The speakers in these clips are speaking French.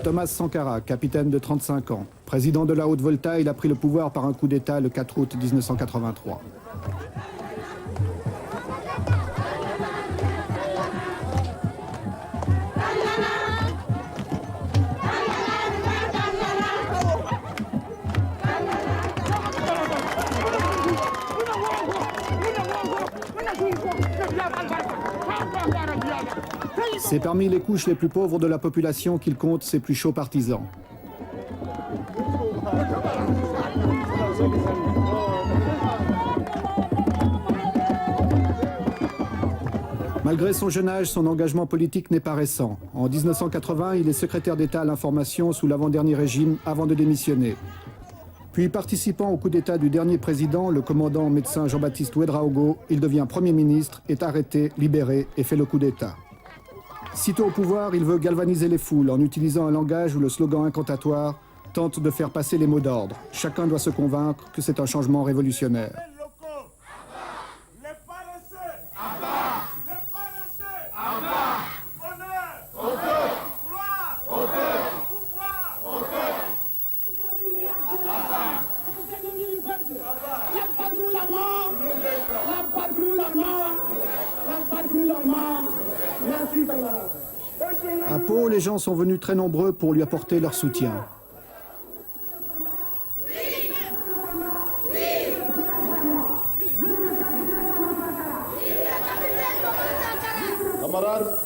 Thomas Sankara, capitaine de 35 ans. Président de la Haute-Volta, il a pris le pouvoir par un coup d'État le 4 août 1983. C'est parmi les couches les plus pauvres de la population qu'il compte ses plus chauds partisans. Malgré son jeune âge, son engagement politique n'est pas récent. En 1980, il est secrétaire d'État à l'information sous l'avant-dernier régime avant de démissionner. Puis, participant au coup d'État du dernier président, le commandant médecin Jean-Baptiste Ouédraogo, il devient Premier ministre, est arrêté, libéré et fait le coup d'État. Sitôt au pouvoir, il veut galvaniser les foules en utilisant un langage où le slogan incantatoire tente de faire passer les mots d'ordre. Chacun doit se convaincre que c'est un changement révolutionnaire. À Pau, les gens sont venus très nombreux pour lui apporter leur soutien. Camarades,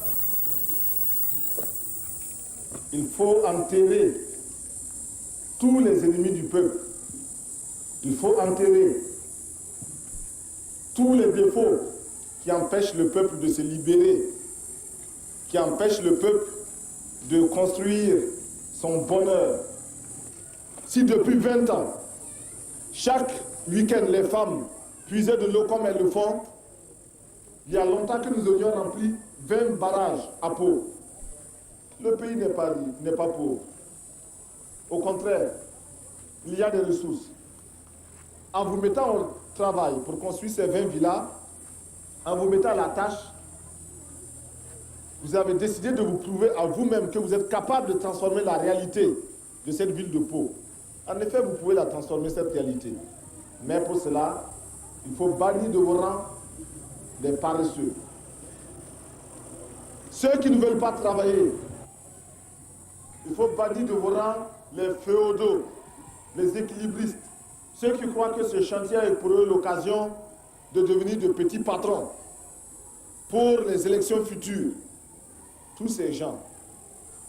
il faut enterrer tous les ennemis du peuple. Il faut enterrer tous les défauts qui empêchent le peuple de se libérer, qui empêchent le peuple de construire son bonheur. Si depuis 20 ans, chaque week-end, les femmes puisaient de l'eau comme elles le font, il y a longtemps que nous aurions rempli 20 barrages à Pau. Le pays n'est pas pauvre. Au contraire, il y a des ressources. En vous mettant au travail pour construire ces 20 villas, en vous mettant à la tâche, vous avez décidé de vous prouver à vous-même que vous êtes capable de transformer la réalité de cette ville de Pau. En effet, vous pouvez la transformer, cette réalité. Mais pour cela, il faut bannir de vos rangs les paresseux. Ceux qui ne veulent pas travailler. Il faut bannir de vos rangs les féodaux, les équilibristes. Ceux qui croient que ce chantier est pour eux l'occasion de devenir de petits patrons pour les élections futures. Tous ces gens,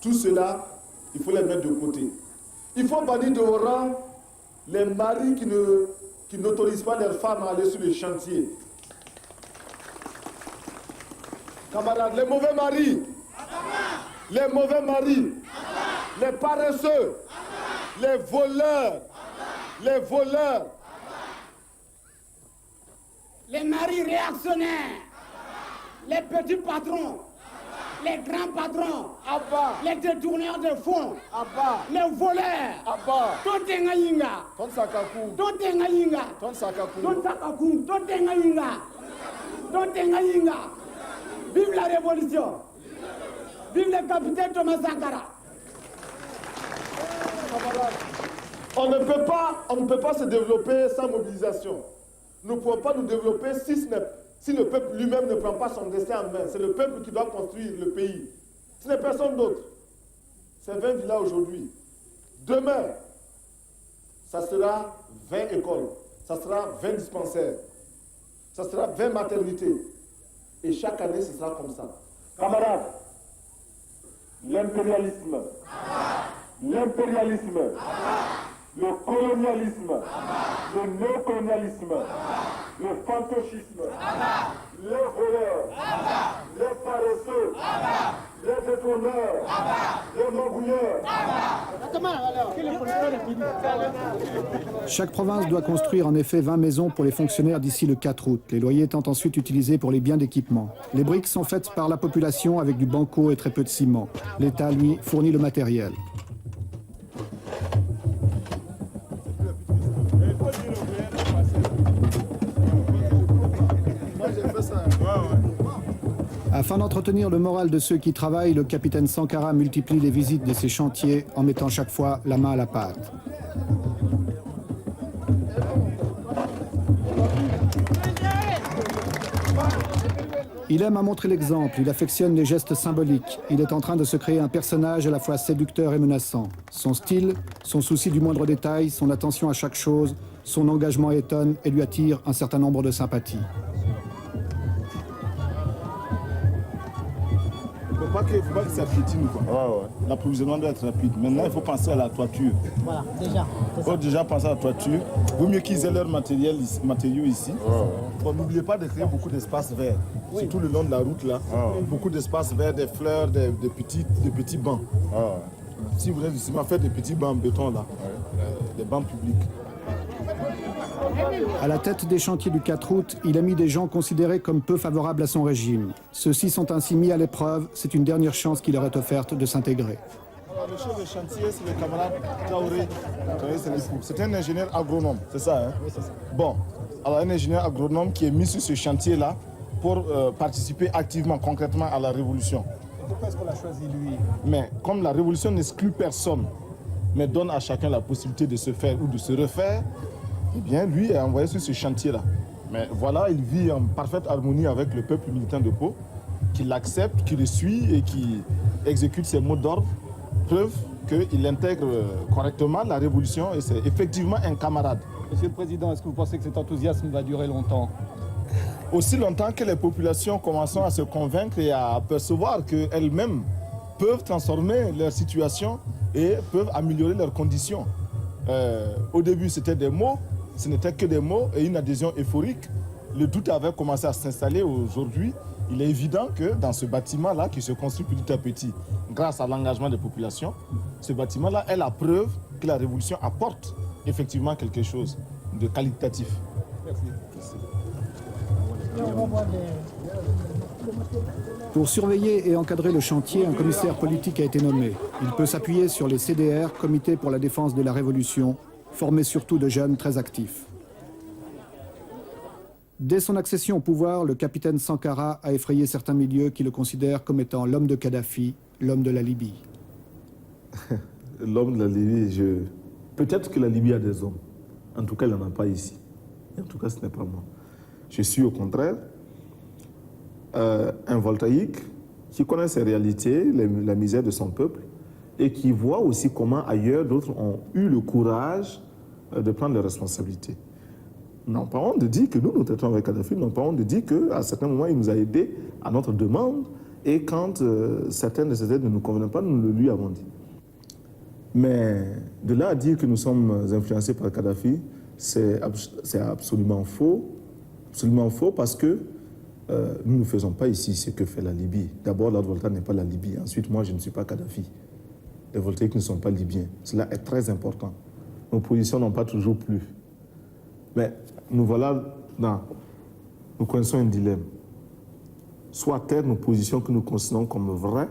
tout cela, il faut les mettre de côté. Il faut bannir de vos rangs les maris qui n'autorisent pas leurs femmes à aller sur les chantiers. Camarades, les mauvais maris, les mauvais maris, les paresseux, les voleurs, les maris réactionnaires, les petits patrons, les grands patrons, Abba, les détourneurs de fonds, Abba, les voleurs, Abba, Totenga Yinga, Ton Sakaku, Totenga Yinga, Ton Sakaku, Ton Sakaku, Totenga Yinga, Totenga Yinga. Vive la révolution! Vive le capitaine Thomas Sankara! On ne peut pas se développer sans mobilisation. Nous ne pouvons pas nous développer si le peuple lui-même ne prend pas son destin en main. C'est le peuple qui doit construire le pays. Ce n'est personne d'autre. C'est 20 villas aujourd'hui. Demain, ça sera 20 écoles. Ça sera 20 dispensaires. Ça sera 20 maternités. Et chaque année, ce sera comme ça. Camarades, l'impérialisme, le colonialisme, le néocolonialisme, le fantocisme, les voleurs, les paresseux, les détourneurs, les magouilleurs. Chaque province doit construire en effet 20 maisons pour les fonctionnaires d'ici le 4 août, les loyers étant ensuite utilisés pour les biens d'équipement. Les briques sont faites par la population avec du banco et très peu de ciment. L'État, lui, fournit le matériel. À Afin d'entretenir le moral de ceux qui travaillent, le capitaine Sankara multiplie les visites de ses chantiers en mettant chaque fois la main à la pâte. Il aime à montrer l'exemple, il affectionne les gestes symboliques. Il est en train de se créer un personnage à la fois séducteur et menaçant. Son style, son souci du moindre détail, son attention à chaque chose, son engagement étonne et lui attire un certain nombre de sympathies. Il ne faut pas que ça piétine, quoi. L'approvisionnement doit être rapide. Maintenant, il faut penser à la toiture. Voilà, déjà. Il faut déjà penser à la toiture. Vaut mieux qu'ils aient leurs matériaux ici. Bon, n'oubliez pas de créer beaucoup d'espaces verts. Surtout le long de la route, là. Beaucoup d'espaces verts, des fleurs, des petits bancs. Si vous voulez du ciment, faites des petits bancs en béton, là. Des bancs publics. À la tête des chantiers du 4 août, il a mis des gens considérés comme peu favorables à son régime. Ceux-ci sont ainsi mis à l'épreuve. C'est une dernière chance qui leur est offerte de s'intégrer. Le chef de chantier, c'est le camarade Traoré. C'est un ingénieur agronome, c'est ça, hein? Oui, c'est ça. Bon, alors un ingénieur agronome qui est mis sur ce chantier-là pour participer activement, concrètement à la révolution. Et pourquoi est-ce qu'on l'a choisi lui? Mais comme la révolution n'exclut personne, mais donne à chacun la possibilité de se faire ou de se refaire, eh bien, lui est envoyé sur ce chantier-là. Mais voilà, il vit en parfaite harmonie avec le peuple militant de Pau, qui l'accepte, qui le suit et qui exécute ses mots d'ordre. Preuve qu'il intègre correctement la révolution et c'est effectivement un camarade. Monsieur le Président, est-ce que vous pensez que cet enthousiasme va durer longtemps? Aussi longtemps que les populations commencent à se convaincre et à percevoir qu'elles-mêmes peuvent transformer leur situation et peuvent améliorer leurs conditions. Au début, c'était des mots, ce n'était que des mots et une adhésion euphorique. Le doute avait commencé à s'installer. Aujourd'hui, il est évident que dans ce bâtiment-là, qui se construit petit à petit, grâce à l'engagement des populations, ce bâtiment-là est la preuve que la révolution apporte effectivement quelque chose de qualitatif. Merci. Pour surveiller et encadrer le chantier, un commissaire politique a été nommé. Il peut s'appuyer sur les CDR, Comité pour la défense de la Révolution, formés surtout de jeunes très actifs. Dès son accession au pouvoir, le capitaine Sankara a effrayé certains milieux qui le considèrent comme étant l'homme de Kadhafi, l'homme de la Libye. L'homme de la Libye, peut-être que la Libye a des hommes. En tout cas, il n'en a pas ici. En tout cas, ce n'est pas moi. Je suis au contraire un voltaïque qui connaît ses réalités, la misère de son peuple, et qui voit aussi comment ailleurs d'autres ont eu le courage de prendre leurs responsabilités. Nous n'avons pas honte de dire que nous traitons avec Kadhafi, nous n'avons pas honte de dire qu'à certains moments, il nous a aidés à notre demande, et quand certaines de ces aides ne nous convenaient pas, nous le lui avons dit. Mais de là à dire que nous sommes influencés par Kadhafi, c'est absolument faux parce que nous ne faisons pas ici ce que fait la Libye. D'abord, la Volta n'est pas la Libye. Ensuite, moi, je ne suis pas Kadhafi. Les voltaïques ne sont pas libyens. Cela est très important. Nos positions n'ont pas toujours plu. Mais nous voilà nous connaissons un dilemme. Soit taire nos positions que nous considérons comme vraies,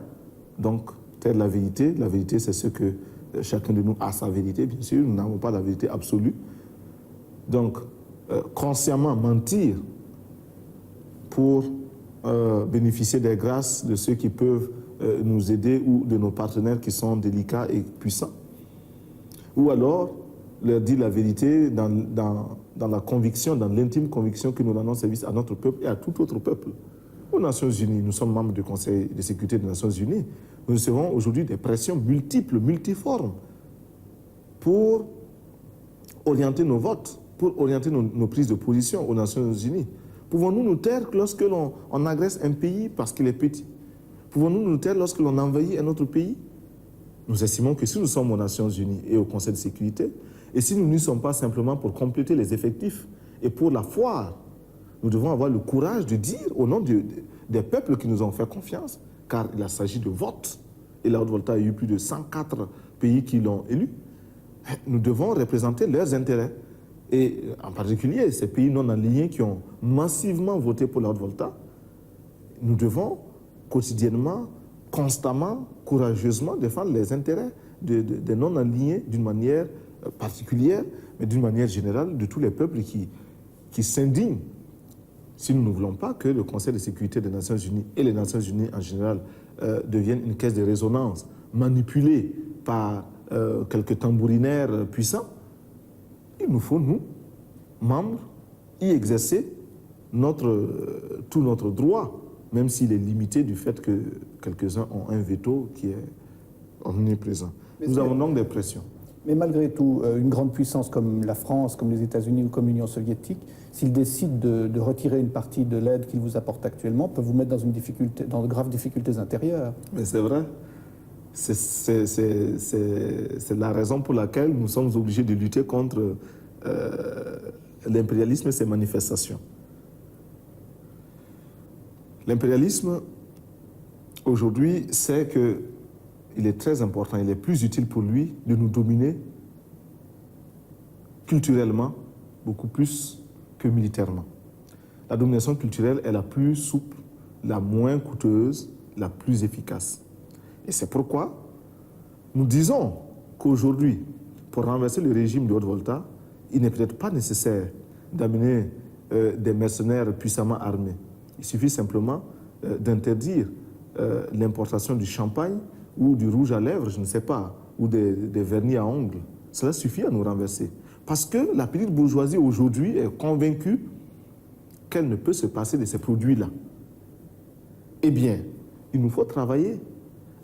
donc taire la vérité. La vérité, c'est ce que chacun de nous a sa vérité, bien sûr. Nous n'avons pas la vérité absolue. Donc, consciemment mentir pour bénéficier des grâces de ceux qui peuvent nous aider ou de nos partenaires qui sont délicats et puissants. Ou alors leur dire la vérité dans la conviction, dans l'intime conviction que nous rendons service à notre peuple et à tout autre peuple. Aux Nations Unies, nous sommes membres du Conseil de sécurité des Nations Unies. Nous recevons aujourd'hui des pressions multiples, multiformes pour orienter nos votes, pour orienter nos prises de position aux Nations Unies. Pouvons-nous nous taire lorsque l'on agresse un pays parce qu'il est petit? Pouvons-nous nous taire lorsque l'on envahit un autre pays? Nous estimons que si nous sommes aux Nations Unies et au Conseil de sécurité, et si nous n'y sommes pas simplement pour compléter les effectifs et pour la foire, nous devons avoir le courage de dire au nom des peuples qui nous ont fait confiance, car il s'agit de vote, et la Haute-Volta a eu plus de 104 pays qui l'ont élu, nous devons représenter leurs intérêts. Et en particulier, ces pays non alignés qui ont massivement voté pour la Haute-Volta, nous devons quotidiennement, constamment, courageusement défendre les intérêts des non alignés d'une manière particulière, mais d'une manière générale de tous les peuples qui s'indignent si nous ne voulons pas que le Conseil de sécurité des Nations Unies et les Nations Unies en général deviennent une caisse de résonance manipulée par quelques tambourinaires puissants, il nous faut, nous, membres, y exercer tout notre droit, même s'il est limité du fait que quelques-uns ont un veto qui est omniprésent. Nous avons donc des pressions. Mais malgré tout, une grande puissance comme la France, comme les États-Unis ou comme l'Union soviétique, s'ils décident de retirer une partie de l'aide qu'ils vous apportent actuellement, peut vous mettre dans de graves difficultés intérieures. Mais c'est vrai. C'est la raison pour laquelle nous sommes obligés de lutter contre l'impérialisme et ses manifestations. L'impérialisme, aujourd'hui, sait qu'il est très important, il est plus utile pour lui de nous dominer culturellement, beaucoup plus que militairement. La domination culturelle est la plus souple, la moins coûteuse, la plus efficace. Et c'est pourquoi nous disons qu'aujourd'hui, pour renverser le régime de Haute-Volta, il n'est peut-être pas nécessaire d'amener des mercenaires puissamment armés. Il suffit simplement d'interdire l'importation du champagne ou du rouge à lèvres, je ne sais pas, ou des vernis à ongles. Cela suffit à nous renverser. Parce que la petite bourgeoisie aujourd'hui est convaincue qu'elle ne peut se passer de ces produits-là. Eh bien, il nous faut travailler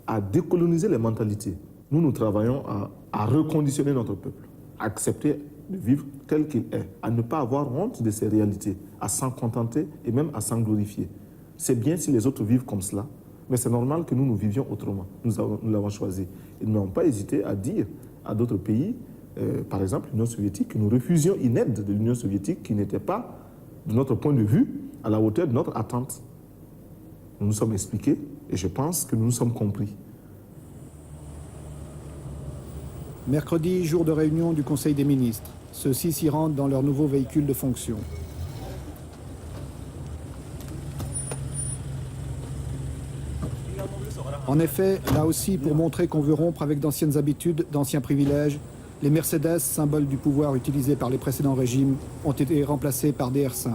à décoloniser les mentalités. Nous travaillons à reconditionner notre peuple, à accepter de vivre tel qu'il est, à ne pas avoir honte de ces réalités, à s'en contenter et même à s'en glorifier. C'est bien si les autres vivent comme cela, mais c'est normal que nous vivions autrement. Nous l'avons choisi. Ils n'ont pas hésité à dire à d'autres pays, par exemple l'Union soviétique, que nous refusions une aide de l'Union soviétique qui n'était pas, de notre point de vue, à la hauteur de notre attente. Nous nous sommes expliqués et je pense que nous nous sommes compris. Mercredi, jour de réunion du Conseil des ministres. Ceux-ci s'y rendent dans leur nouveau véhicule de fonction. En effet, là aussi, pour montrer qu'on veut rompre avec d'anciennes habitudes, d'anciens privilèges, les Mercedes, symbole du pouvoir utilisé par les précédents régimes, ont été remplacés par des R5.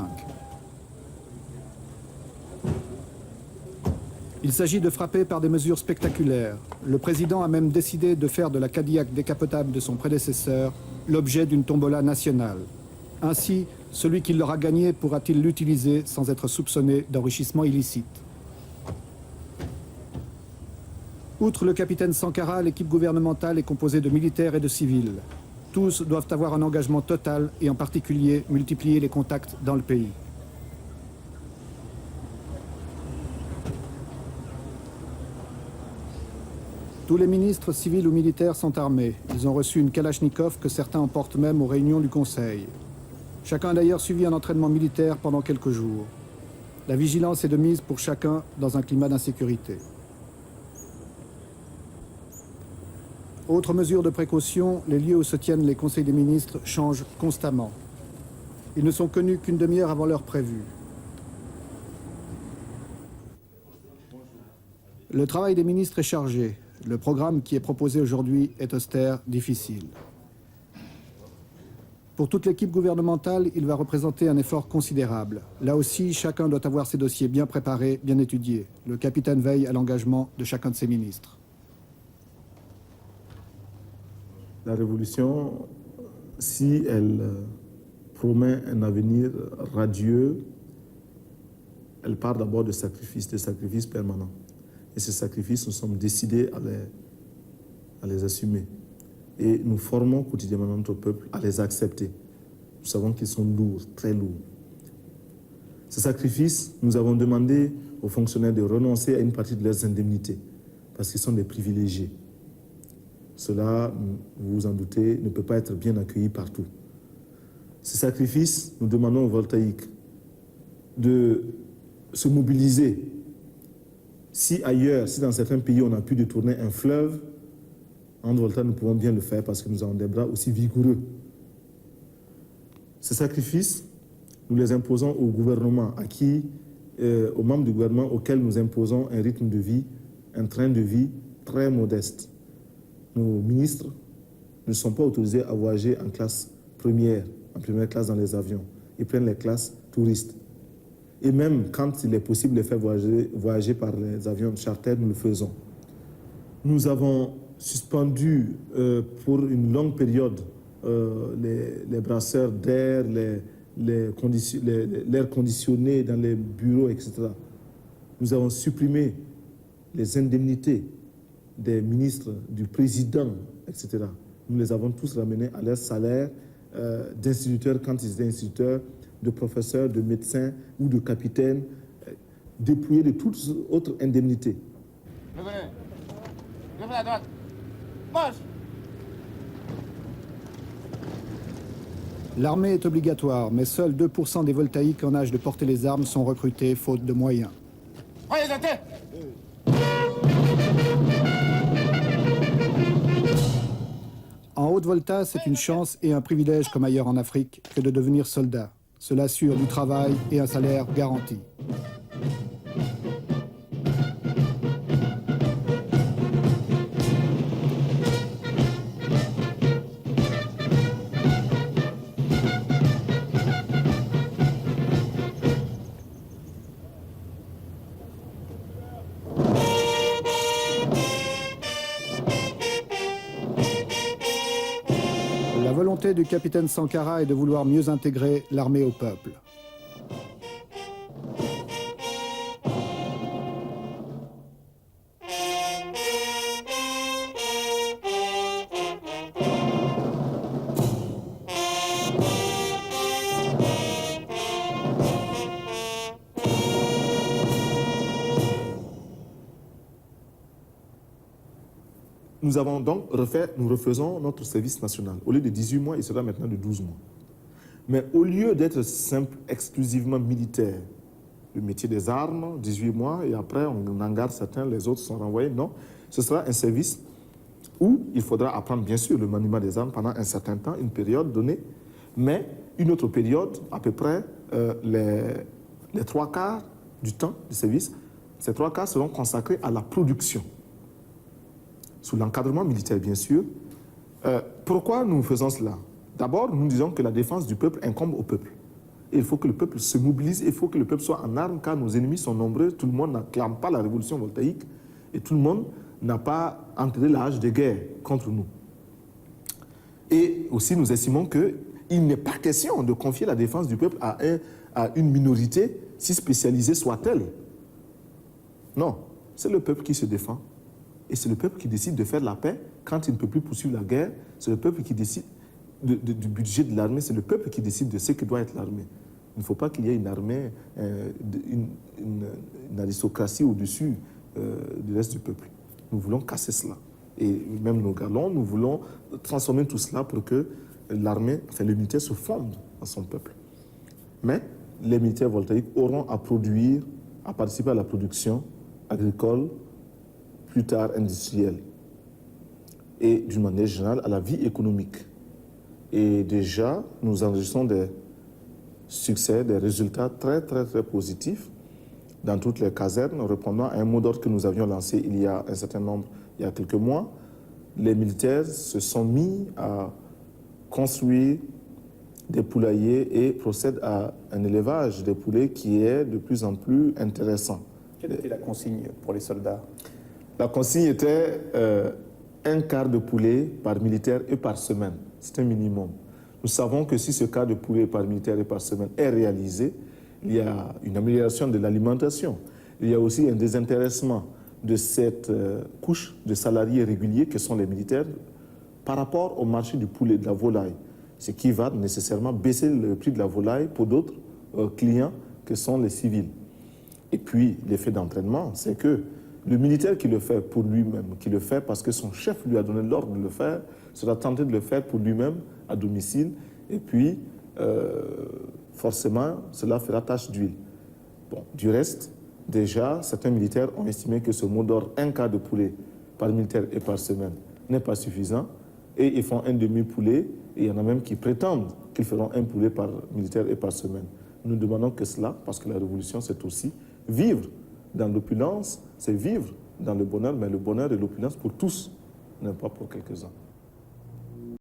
Il s'agit de frapper par des mesures spectaculaires. Le président a même décidé de faire de la Cadillac décapotable de son prédécesseur l'objet d'une tombola nationale. Ainsi, celui qui l'aura gagné pourra-t-il l'utiliser sans être soupçonné d'enrichissement illicite. Outre le capitaine Sankara, l'équipe gouvernementale est composée de militaires et de civils. Tous doivent avoir un engagement total et en particulier multiplier les contacts dans le pays. Tous les ministres civils ou militaires sont armés. Ils ont reçu une Kalachnikov que certains emportent même aux réunions du Conseil. Chacun a d'ailleurs suivi un entraînement militaire pendant quelques jours. La vigilance est de mise pour chacun dans un climat d'insécurité. Autre mesure de précaution, les lieux où se tiennent les conseils des ministres changent constamment. Ils ne sont connus qu'une demi-heure avant l'heure prévue. Le travail des ministres est chargé. Le programme qui est proposé aujourd'hui est austère, difficile. Pour toute l'équipe gouvernementale, il va représenter un effort considérable. Là aussi, chacun doit avoir ses dossiers bien préparés, bien étudiés. Le capitaine veille à l'engagement de chacun de ses ministres. La révolution, si elle promet un avenir radieux, elle part d'abord de sacrifices permanents. Et ces sacrifices, nous sommes décidés à les assumer. Et nous formons quotidiennement notre peuple à les accepter. Nous savons qu'ils sont lourds, très lourds. Ces sacrifices, nous avons demandé aux fonctionnaires de renoncer à une partie de leurs indemnités, parce qu'ils sont des privilégiés. Cela, vous vous en doutez, ne peut pas être bien accueilli partout. Ces sacrifices, nous demandons aux voltaïques de se mobiliser. Si ailleurs, si dans certains pays, on a pu détourner un fleuve, en Volta, nous pouvons bien le faire parce que nous avons des bras aussi vigoureux. Ces sacrifices, nous les imposons au gouvernement, aux membres du gouvernement auxquels nous imposons un rythme de vie, un train de vie très modeste. Nos ministres ne sont pas autorisés à voyager en classe première, en première classe dans les avions. Ils prennent les classes touristes. Et même quand il est possible de faire voyager par les avions charter, nous le faisons. Nous avons suspendu pour une longue période les brasseurs d'air, l'air conditionné dans les bureaux, etc. Nous avons supprimé les indemnités des ministres, du président, etc. Nous les avons tous ramenés à leur salaire d'instituteurs quand ils étaient instituteurs, de professeurs, de médecins ou de capitaines, dépouillés de toutes autres indemnités. Revenez. Revenez à droite. Marche. L'armée est obligatoire, mais seuls 2% des voltaïques en âge de porter les armes sont recrutés faute de moyens. Prenez la tête. En Haute-Volta, c'est une chance et un privilège comme ailleurs en Afrique que de devenir soldat. Cela assure du travail et un salaire garanti. La volonté du capitaine Sankara est de vouloir mieux intégrer l'armée au peuple. Nous avons donc nous refaisons notre service national. Au lieu de 18 mois, il sera maintenant de 12 mois. Mais au lieu d'être simple, exclusivement militaire, le métier des armes, 18 mois, et après on en garde certains, les autres sont renvoyés, non. Ce sera un service où il faudra apprendre bien sûr le maniement des armes pendant un certain temps, une période donnée, mais une autre période, à peu près les 3/4 du temps du service, ces 3/4 seront consacrés à la production. Sous l'encadrement militaire, bien sûr. Pourquoi nous faisons cela? D'abord, nous disons que la défense du peuple incombe au peuple. Et il faut que le peuple se mobilise, il faut que le peuple soit en armes, car nos ennemis sont nombreux, tout le monde n'acclame pas la révolution voltaïque, et tout le monde n'a pas entré l'âge de guerre contre nous. Et aussi, nous estimons qu'il n'est pas question de confier la défense du peuple à une minorité, si spécialisée soit-elle. Non, c'est le peuple qui se défend. Et c'est le peuple qui décide de faire la paix quand il ne peut plus poursuivre la guerre. C'est le peuple qui décide du budget de l'armée. C'est le peuple qui décide de ce que doit être l'armée. Il ne faut pas qu'il y ait une armée, une aristocratie au-dessus du reste du peuple. Nous voulons casser cela. Et même nos galons, nous voulons transformer tout cela pour que l'armée, enfin les militaires se fondent à son peuple. Mais les militaires voltaïques auront à produire, à participer à la production agricole, plus tard industrielle, et d'une manière générale à la vie économique. Et déjà, nous enregistrons des succès, des résultats très, très, très positifs dans toutes les casernes, répondant à un mot d'ordre que nous avions lancé il y a un certain nombre, il y a quelques mois. Les militaires se sont mis à construire des poulaillers et procèdent à un élevage des poulets qui est de plus en plus intéressant. Quelle était la consigne pour les soldats? La consigne était un quart de poulet par militaire et par semaine. C'est un minimum. Nous savons que si ce quart de poulet par militaire et par semaine est réalisé, il y a une amélioration de l'alimentation. Il y a aussi un désintéressement de cette couche de salariés réguliers que sont les militaires par rapport au marché du poulet, de la volaille. Ce qui va nécessairement baisser le prix de la volaille pour d'autres clients que sont les civils. Et puis, l'effet d'entraînement, c'est que le militaire qui le fait pour lui-même, qui le fait parce que son chef lui a donné l'ordre de le faire, sera tenté de le faire pour lui-même à domicile. Et puis, forcément, cela fera tache d'huile. Bon, du reste, déjà, certains militaires ont estimé que ce mot d'ordre, un quart de poulet par militaire et par semaine, n'est pas suffisant. Et ils font un demi-poulet. Et il y en a même qui prétendent qu'ils feront un poulet par militaire et par semaine. Nous demandons que cela, parce que la révolution, c'est aussi vivre dans l'opulence, c'est vivre dans le bonheur, mais le bonheur et l'opulence pour tous, non pas pour quelques-uns.